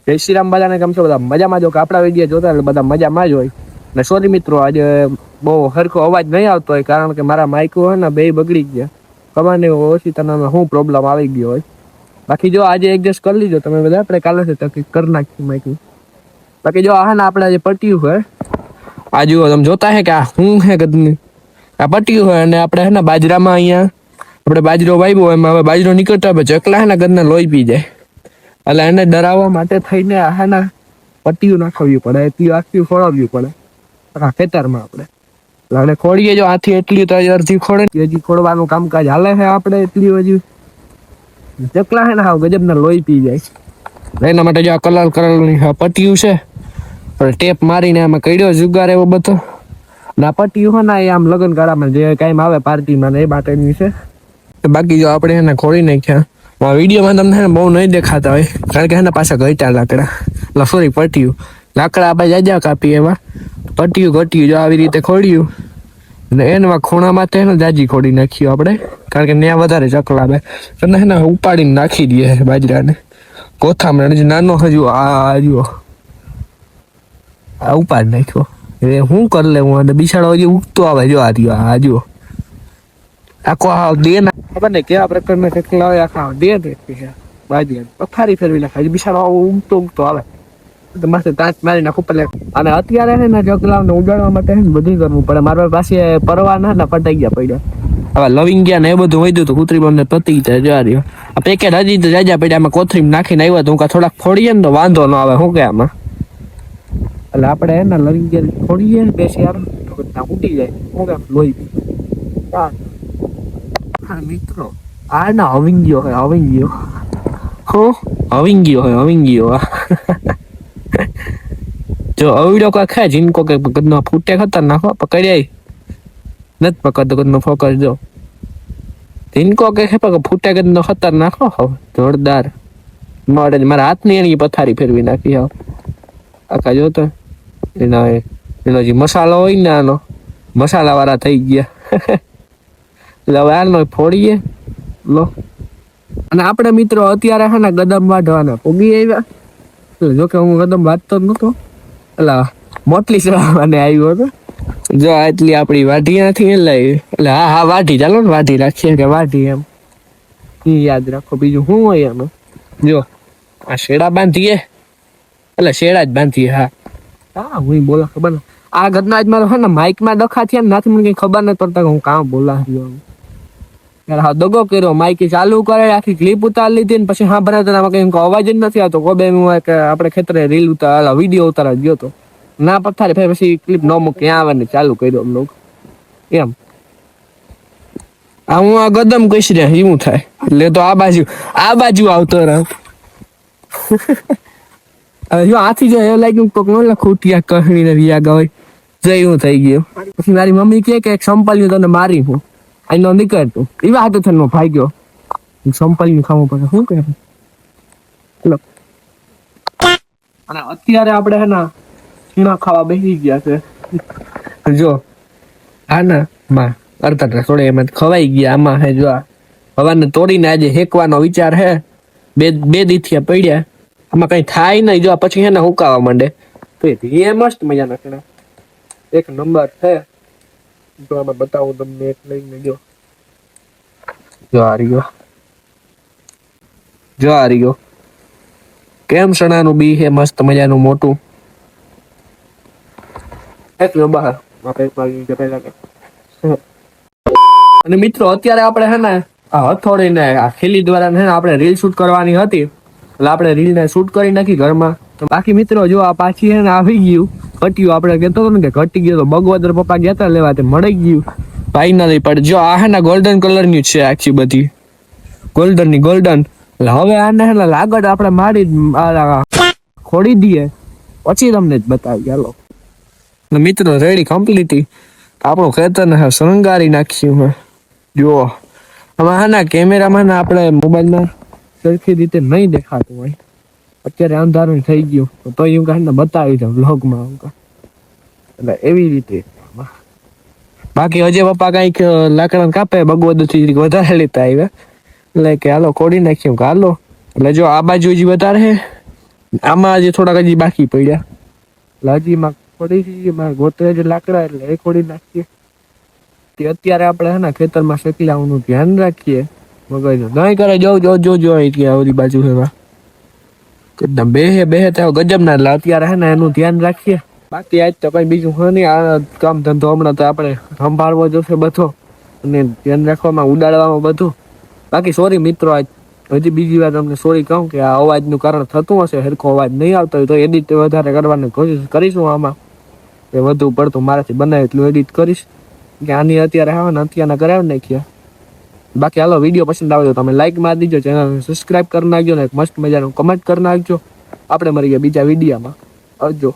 જય શ્રી રામ બધાને. કેમ છો બધા? મજામાં જો કે આપણા વિડીયો જોતા એટલે બધા મજામાં જ હોય. ને સોરી મિત્રો, આજે બહુ સરખો અવાજ નહીં આવતો હોય કારણ કે મારા માઇકો હોય ને બે બગડી ગયા. ખબર નહીં ઓછી તને શું પ્રોબ્લેમ આવી ગયો હોય. બાકી જો આજે એડજસ્ટ કરી લીધો તમે બધા. આપણે કાલે છે તકલીફ કરી નાખી માઇકી. બાકી જો આ ને આપણે જે પટ્યું હોય આ જુઓ તમે જોતા હે કે આ શું હે ગદની આ પટ્યું હોય. અને આપણે હે ને બાજરામાં અહીંયા આપણે બાજરો વાવ્યો એમાં હવે બાજરો નીકળતા હવે ચકલા હે ને ગદના લોહી પી જાય. એટલે એને ડરાવવા માટે થઈને આના પટ્ટીઓ નાખવી પડે, એટલી આખી ખોળાવવી પડે આખા ખેતરમાં આપણે. એટલે ખોડીએ જો આથી એટલી તો અડધી ખોડે, હજી ખોડવાનું કામકાજ હાલે છે આપણે. એટલી હજી ચકલા છે ને હાવ ગજબના લોહી પી જાય. એના માટે જો આ કલરની પટ્ટીયું છે, ટેપ મારીને આમાં કડ્યો જુગાર એવો બધો. ને આ પટ્ટીયું હોય ને એ આમ લગ્ન ગાળામાં જે કાંઈ આવે પાર્ટીમાં ને એ માટેની છે. બાકી જો આપણે એને ખોડી નાખ્યા વિડીયોમાં તમને બહુ નહીં દેખાતા હોય કારણ કે એના પાછા ઘટ્યા લાકડા, સોરી પટ્ટીયું. લાકડા આપણે જાજા કાપી એમાં પટ્ટીયું ઘટ્યું જો આવી રીતે ખોડ્યું. અને એના ખૂણામાં તો એને જાજી ખોડી નાખ્યું આપણે કારણ કે ત્યાં વધારે ચકલા આવે. અને એને ઉપાડીને નાખી દઈએ બાજરાને કોથામાં. નાનો હજુ આ જુઓ આ ઉપાડી નાખ્યો. એ શું કરી લે હું? અને બિસાડો હજી ઉગતો આવે. જો આ રહ્યો આ જુઓ આખો દે ના ખબર ને કેવા પ્રકારના ચકલા હોય. આખા દે બાજી પથારી ફેરવી નાખે. બિસાડો ઉગતો આવે તો મસ્ત તાંચ મારી નાખું પડે. અને અત્યારે છે ને ચકલાઓને ઉડાડવા માટે બધું કરવું પડે. મારા પાસે પરવા ના પટાઈ ગયા પડ્યા. હવે લવિંગ ગયા ને એ બધું વધ્યું હતું કૂતરી મને પતી જાય. જવા રહ્યો આ પેકેટ હજી તો જાજા પડ્યા. આમાં કોથરીમાં નાખીને આવ્યા તો હું થોડાક ફોડીએ ને તો વાંધો ન આવે. શું કે આમાં એટલે આપણે એના લવિંગ ગયા ફોડીએ ને બેસી યાર ઉડી જાય. શું કે લોહી હા મિત્રો આ ના હવિંગીઓ હોય. હવિંગીઓ હો હવિંગીઓ હોય. હવિંગીઓ જો અવડો કા ખાય જીનકો કે ગદનો ફૂટે ખતરનાક પકડ્યા નથી પકડતો ગદનો ફોકસ જો જીનકો કે ફૂટે ગદનો ખતરનાક જોરદાર મળે. મારા હાથની એની પથારી ફેરવી નાખી આવ આખા જોતો એનો જે મસાલો હોય ને આનો મસાલા વાળા થઈ ગયા. એટલે હવે આનો ફોડીએ લો. અને આપણે મિત્રો અત્યારે છે ને ગદમ વાઢવાના પોગી આવ્યા. જોકે હું કદમ વાંચતો જ નતો એટલે મોટલી ચડાવવાને આવ્યો હતો. જો આટલી આપણી વાઢી નથી એટલે હા વાઢી ચાલો ને વાઢી રાખીએ કે વાઢી એમ યાદ રાખો. બીજું શું હોય એમાં જો આ શેડા બાંધીએ એટલે શેડા જ બાંધીએ. હા હું બોલા ખબર ને આ ઘટના જ મારો છે ને માઇકમાં ડખા થયા ને નથી મને કઈ ખબર નથી પડતા કે હું કામ બોલા હા દગો કર્યો. માઇક ચાલુ કરે આખી ક્લિપ ઉતારી લીધી ને પછી હા ભરાતા કઈ અવાજ જ નથી આવતો. કોબે આપણે ખેતરે રીલ ઉતાર વિડીયો ઉતારવા ગયો હતો ના પથારી પછી ક્લિપ ન મૂકી આવે ને ચાલુ કર્યો અમ લોકો એમ. આ હું આ ગદમ કહીશ રે એવું થાય એટલે તો આ બાજુ આવતો રહે. હવે જો આથી જો એવું લાગ્યું કોક ન ખૂટિયા કહણી ને વિયાગા હોય જો એવું થઈ ગયું. પછી મારી મમ્મી કે એક સંપલ્યું તને મારી હું આનો નીકળતું એવા હાથે થઈને ભાગ્યો. સંપલ્યું ખાવું પડે શું કે. અને અત્યારે આપણે હે ને છીણા ખાવા બેસી ગયા છે. જો હા ને માં અડધા થોડે એમાં ખવાઈ ગયા. આમાં હે જો હવાને તોડીને આજે હેકવાનો વિચાર હે. બે દીથિયા પડ્યા આમાં કઈ થાય નહીં. જો પછી હે ને હુકાવા માંડે તો એ મસ્ત મજા ના એક નંબર છે. જો આમાં બતાવું તમને એક લઈને જો આ રહ્યો કેમ સણાનું બી છે મસ્ત મજાનું મોટું. અને મિત્રો અત્યારે આપણે હે ને આ હથોડીને આ ખીલી દ્વારા હે ને આપણે રીલ શૂટ કરવાની હતી એટલે આપણે રીલ ને શૂટ કરી નાખી ઘરમાં. બાકી મિત્રો જો આ પાછી હે ને આવી ગયું ઘટ્યું. આપણે કહેતો હતો ને કે ઘટી ગયો તો બગવદર પપ્પા ગયા હતા લેવા તે મળી ગયું ભાઈ નથી. પણ જો આ હે ને ગોલ્ડન કલર ની છે આખી બધી ગોલ્ડન ની ગોલ્ડન. એટલે હવે આને હે ને લાગત આપણે મારી ખોડી દઈએ પછી તમને જ બતાવી. હાલો મિત્રો રેડી કમ્પ્લીટ આપણું ખેતર ને શણગારી નાખ્યું હે. જુઓ આમાં હા ના કેમેરામાં આપણે મોબાઈલમાં સરખી રીતે નહીં દેખાતું હોય. અત્યારે અંધારું થઈ ગયું તો એવું કાંઈ બતાવી દઉં વ્લોગમાં એટલે એવી રીતે. બાકી હજે પપ્પા કઈક લાકડા કાપે બગવદર થી વધારે લેતા આવ્યા એટલે કે હાલો ખોડી નાખ્યું કે હાલો. એટલે જો આ બાજુ હજી વધારે હે આમાં હજી થોડાક હજી બાકી પડ્યા એટલે હજી માં ખોડી મારે ગોતરે જે લાકડા એટલે એ ખોડી નાખીએ તે અત્યારે આપણે હે ને ખેતરમાં શેકલાઓનું ધ્યાન રાખીએ મગજ નહીં કરે જોજો કે આવડી બાજુ હેવા એકદમ બેહે તો ગજબ ના એટલે અત્યારે હે ને એનું ધ્યાન રાખીએ બાકી આજ તો કઈ બીજું હોય નહીં આ કામ ધંધો હમણાં તો આપણે સંભાળવો જોશે બધો અને ધ્યાન રાખવામાં ઉડાડવામાં બધું બાકી સોરી મિત્રો આજ હજી બીજી વાર તમને સોરી કહું કે આ અવાજનું કારણ થતું હશે હરખો અવાજ નહીં આવતો હોય તો એડિટ વધારે કરવાની કોશિશ કરીશું આમાં કે વધુ પડતું મારાથી બનાવે એટલું એડિટ કરીશ કે આની અત્યારે આવે ને અત્યારના કરાવી નાખ્યા બાકી હાલો વિડીયો પસંદ આવે તો તમે લાઈક મારી દીજો ચેનલને સબસ્ક્રાઇબ કરી નાખજો ને એક મસ્ત મજાનું કમેન્ટ કરી નાખજો આપણે મળી ગયા બીજા વિડીયોમાં આવજો.